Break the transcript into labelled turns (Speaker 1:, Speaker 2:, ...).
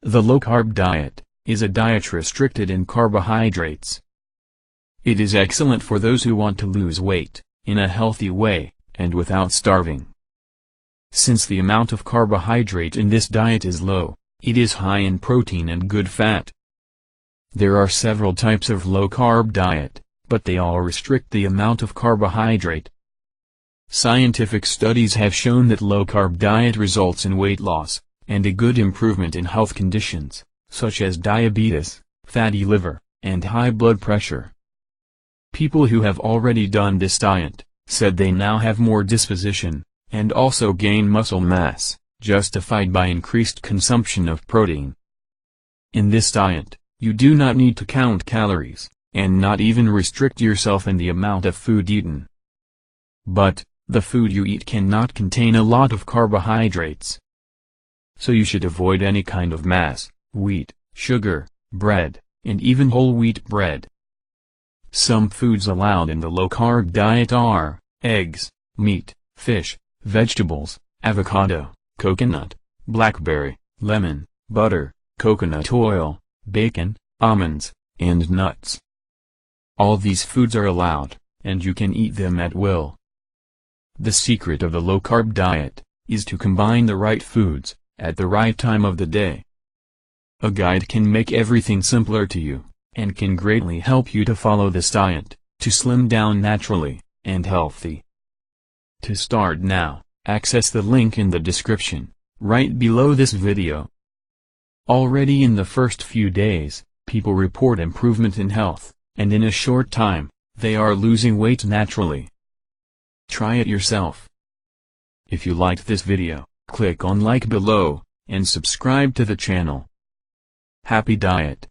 Speaker 1: The low-carb diet is a diet restricted in carbohydrates. It is excellent for those who want to lose weight, in a healthy way, and without starving. Since the amount of carbohydrate in this diet is low, it is high in protein and good fat. There are several types of low-carb diet, but they all restrict the amount of carbohydrate. Scientific studies have shown that low-carb diet results in weight loss, and a good improvement in health conditions, such as diabetes, fatty liver, and high blood pressure. People who have already done this diet said they now have more disposition, and also gain muscle mass, justified by increased consumption of protein. In this diet, you do not need to count calories, and not even restrict yourself in the amount of food eaten. But, the food you eat cannot contain a lot of carbohydrates. So you should avoid any kind of mass, wheat, sugar, bread, and even whole wheat bread. Some foods allowed in the low-carb diet are eggs, meat, fish, vegetables, avocado, coconut, blackberry, lemon, butter, coconut oil, bacon, almonds, and nuts. All these foods are allowed, and you can eat them at will. The secret of the low-carb diet is to combine the right foods at the right time of the day. A guide can make everything simpler to you, and can greatly help you to follow this diet, to slim down naturally, and healthy. To start now, access the link in the description, right below this video. Already in the first few days, people report improvement in health, and in a short time, they are losing weight naturally. Try it yourself. If you liked this video, click on like below, and subscribe to the channel. Happy diet!